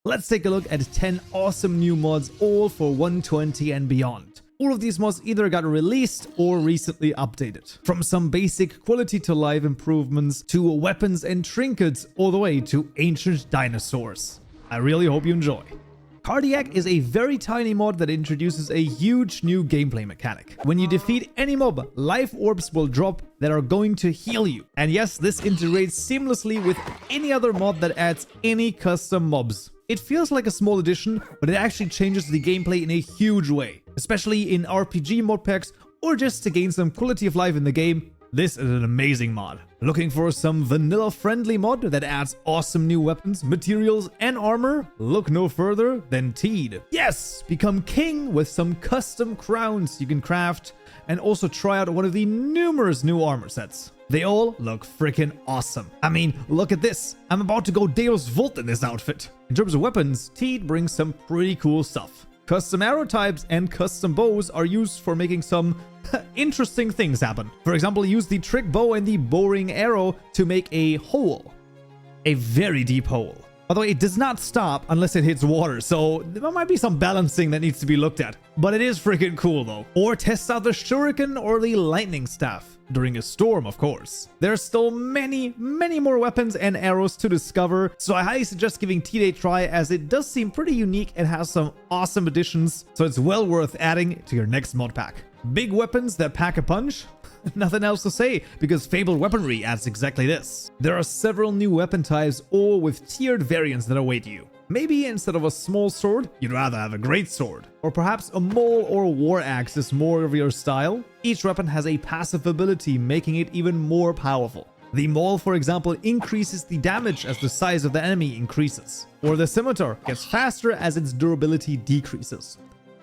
Let's take a look at 10 awesome new mods, all for 120 and beyond. All of these mods either got released or recently updated. From some basic quality to life improvements to weapons and trinkets, all the way to ancient dinosaurs. I really hope you enjoy. Cardiac is a very tiny mod that introduces a huge new gameplay mechanic. When you defeat any mob, life orbs will drop that are going to heal you. And yes, this integrates seamlessly with any other mod that adds any custom mobs. It feels like a small addition, but it actually changes the gameplay in a huge way, especially in RPG mod packs or just to gain some quality of life in the game. This is an amazing mod. Looking for some vanilla-friendly mod that adds awesome new weapons, materials, and armor? Look no further than Teed. Yes! Become king with some custom crowns you can craft, and also try out one of the numerous new armor sets. They all look freaking awesome. I mean, look at this. I'm about to go Deus Vult in this outfit. In terms of weapons, Teed brings some pretty cool stuff. Custom arrow types and custom bows are used for making some interesting things happen. For example, use the trick bow and the boring arrow to make a hole. A very deep hole. By the way, it does not stop unless it hits water, so there might be some balancing that needs to be looked at. But it is freaking cool though. Or test out the shuriken or the lightning staff. During a storm, of course. There's still many more weapons and arrows to discover, so I highly suggest giving Teed a try as it does seem pretty unique and has some awesome additions, so it's well worth adding to your next mod pack. Big weapons that pack a punch? Nothing else to say, because Fabled Weaponry adds exactly this. There are several new weapon types, all with tiered variants that await you. Maybe instead of a small sword, you'd rather have a great sword. Or perhaps a maul or war axe is more of your style. Each weapon has a passive ability, making it even more powerful. The maul, for example, increases the damage as the size of the enemy increases. Or the scimitar gets faster as its durability decreases.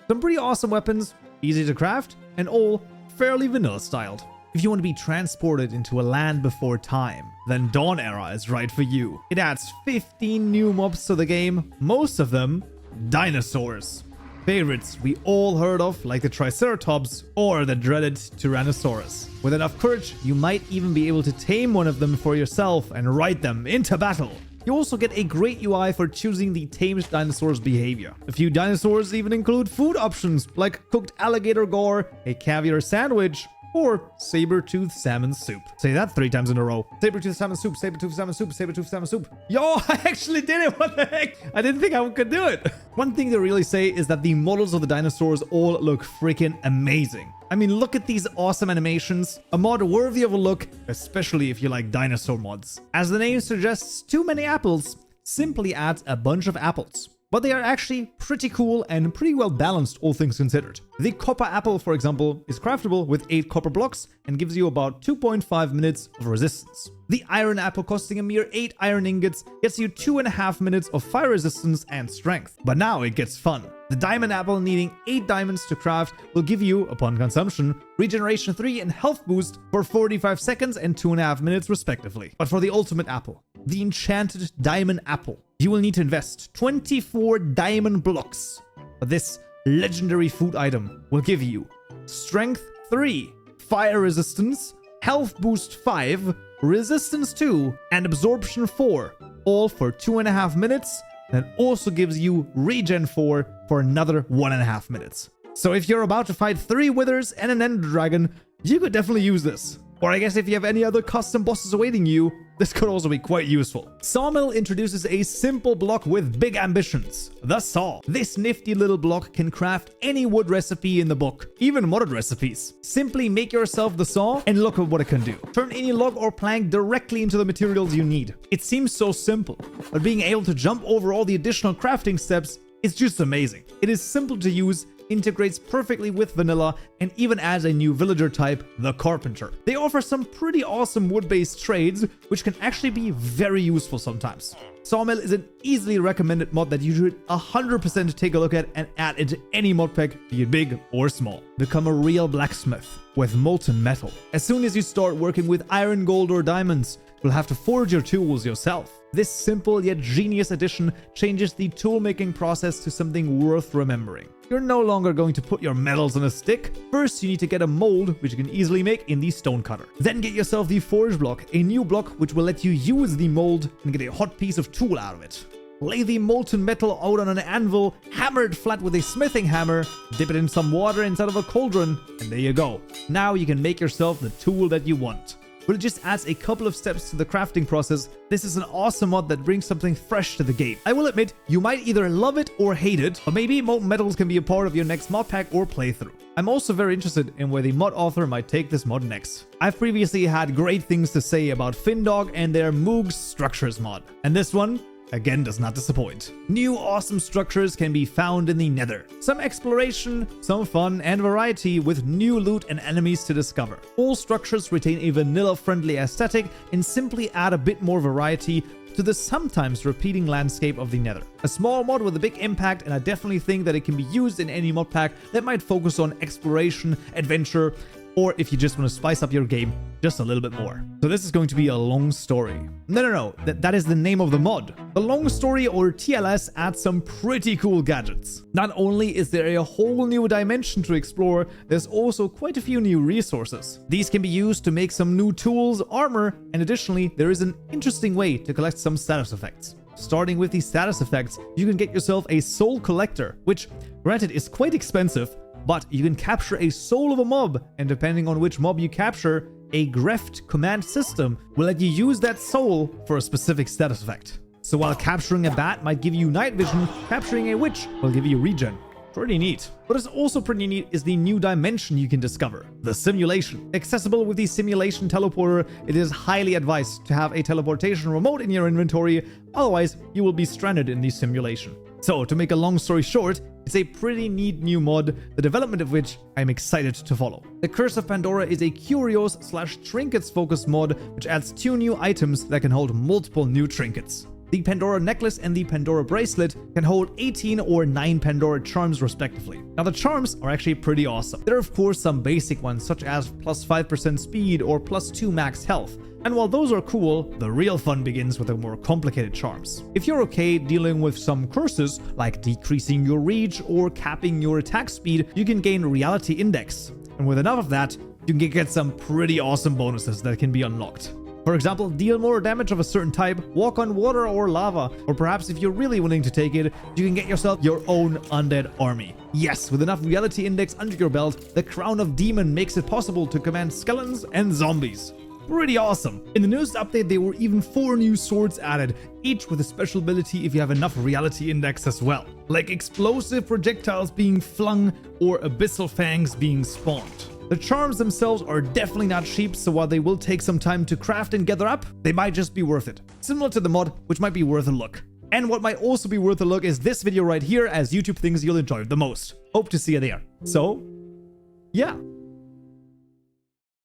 Some pretty awesome weapons, easy to craft, and all fairly vanilla styled. If you want to be transported into a land before time, then Dawn Era is right for you. It adds 15 new mobs to the game, most of them dinosaurs. Favorites we all heard of, like the Triceratops or the dreaded Tyrannosaurus. With enough courage, you might even be able to tame one of them for yourself and ride them into battle. You also get a great UI for choosing the tamed dinosaur's behavior. A few dinosaurs even include food options like cooked alligator gore, a caviar sandwich, or saber-toothed salmon soup. Say that 3 times in a row. Saber-toothed salmon soup, saber-toothed salmon soup, saber-toothed salmon soup. Yo, I actually did it. What the heck? I didn't think I could do it. One thing to really say is that the models of the dinosaurs all look freaking amazing. I mean, look at these awesome animations. A mod worthy of a look, especially if you like dinosaur mods. As the name suggests, too many apples simply adds a bunch of apples. But they are actually pretty cool and pretty well balanced, all things considered. The copper apple, for example, is craftable with 8 copper blocks and gives you about 2.5 minutes of resistance. The iron apple, costing a mere 8 iron ingots, gets you 2.5 minutes of fire resistance and strength. But now it gets fun. The diamond apple, needing 8 diamonds to craft, will give you, upon consumption, regeneration 3 and health boost for 45 seconds and 2.5 minutes respectively. But for the ultimate apple, the enchanted diamond apple, you will need to invest 24 diamond blocks. But this legendary food item will give you strength 3, fire resistance, health boost 5, resistance 2, and absorption 4, all for 2.5 minutes, and also gives you regen 4 for another 1.5 minutes. So if you're about to fight 3 withers and an ender dragon, you could definitely use this. Or I guess if you have any other custom bosses awaiting you, this could also be quite useful. Sawmill introduces a simple block with big ambitions, the saw. This nifty little block can craft any wood recipe in the book, even modded recipes. Simply make yourself the saw and look at what it can do. Turn any log or plank directly into the materials you need. It seems so simple, but being able to jump over all the additional crafting steps is just amazing. It is simple to use, integrates perfectly with vanilla, and even adds a new villager type, the Carpenter. They offer some pretty awesome wood-based trades, which can actually be very useful sometimes. Sawmill is an easily recommended mod that you should 100% take a look at and add into any mod pack, be it big or small. Become a real blacksmith with Molten Metal. As soon as you start working with iron, gold, or diamonds, you'll have to forge your tools yourself. This simple yet genius addition changes the tool-making process to something worth remembering. You're no longer going to put your metals on a stick. First, you need to get a mold, which you can easily make in the stone cutter. Then get yourself the forge block, a new block which will let you use the mold and get a hot piece of tool out of it. lay the molten metal out on an anvil, hammer it flat with a smithing hammer, dip it in some water inside of a cauldron, and there you go. Now you can make yourself the tool that you want. But it just adds a couple of steps to the crafting process. This is an awesome mod that brings something fresh to the game. I will admit, you might either love it or hate it, but maybe molten metals can be a part of your next mod pack or playthrough. I'm also very interested in where the mod author might take this mod next. I've previously had great things to say about Findog and their Moogs structures mod, and this one again does not disappoint. New awesome structures can be found in the Nether. Some exploration, some fun and variety with new loot and enemies to discover. All structures retain a vanilla-friendly aesthetic and simply add a bit more variety to the sometimes repeating landscape of the Nether. A small mod with a big impact, and I definitely think that it can be used in any mod pack that might focus on exploration, adventure, or if you just want to spice up your game just a little bit more. So this is going to be a long story. No, that is the name of the mod. The long story, or TLS, adds some pretty cool gadgets. Not only is there a whole new dimension to explore, there's also quite a few new resources. These can be used to make some new tools, armor, and additionally, there is an interesting way to collect some status effects. Starting with the status effects, you can get yourself a soul collector, which granted is quite expensive, but you can capture a soul of a mob, and depending on which mob you capture, a Greft command system will let you use that soul for a specific status effect. So while capturing a bat might give you night vision, capturing a witch will give you regen. Pretty neat. What is also pretty neat is the new dimension you can discover, the simulation. Accessible with the simulation teleporter, it is highly advised to have a teleportation remote in your inventory, otherwise you will be stranded in the simulation. So to make a long story short, it's a pretty neat new mod, the development of which I'm excited to follow. The Curse of Pandora is a curios/trinkets focused mod which adds 2 new items that can hold multiple new trinkets. The Pandora necklace and the Pandora bracelet can hold 18 or 9 Pandora charms respectively. Now the charms are actually pretty awesome. There are of course some basic ones such as plus 5% speed or plus 2 max health. And while those are cool, the real fun begins with the more complicated charms. If you're okay dealing with some curses, like decreasing your reach or capping your attack speed, you can gain Reality Index. And with enough of that, you can get some pretty awesome bonuses that can be unlocked. For example, deal more damage of a certain type, walk on water or lava, or perhaps if you're really willing to take it, you can get yourself your own undead army. Yes, with enough Reality Index under your belt, the Crown of Demon makes it possible to command skeletons and zombies. Pretty awesome. In the newest update, there were even 4 new swords added, each with a special ability if you have enough Reality Index as well, like explosive projectiles being flung or abyssal fangs being spawned. The charms themselves are definitely not cheap, so while they will take some time to craft and gather up, they might just be worth it. Similar to the mod, which might be worth a look. And what might also be worth a look is this video right here, as YouTube thinks you'll enjoy it the most. Hope to see you there. So, yeah.